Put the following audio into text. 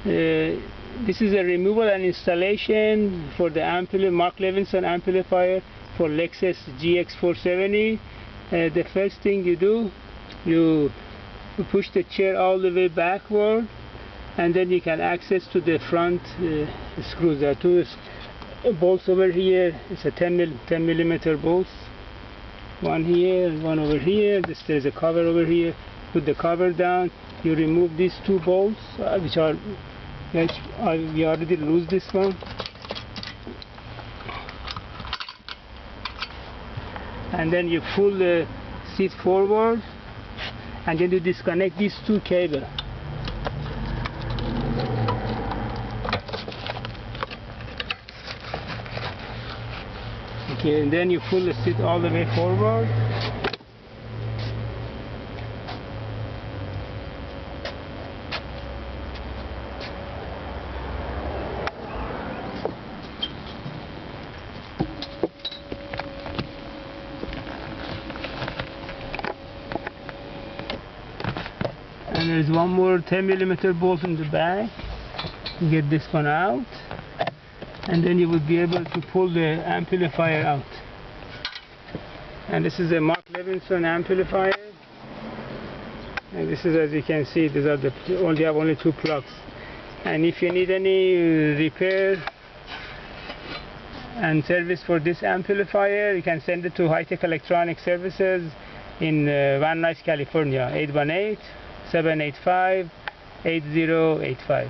This is a removal and installation for the Mark Levinson amplifier for Lexus GX470. The first thing you do, you push the chair all the way backward, and then you can access to the front screws. There are two bolts over here. It's a 10 millimeter bolts. One here, one over here. There's a cover over here. Put the cover down. You remove these two bolts, which are we already lose this one. And then you pull the seat forward, and then you disconnect these two cables. Okay, and then you pull the seat all the way forward. And there's one more 10 millimeter bolt in the back. You get this one out, and then you would be able to pull the amplifier out. And this is a Mark Levinson amplifier. And this is, as you can see, these are only two plugs. And if you need any repair and service for this amplifier, you can send it to High Tech Electronic Services in Van Nuys, California, 818-785-8085.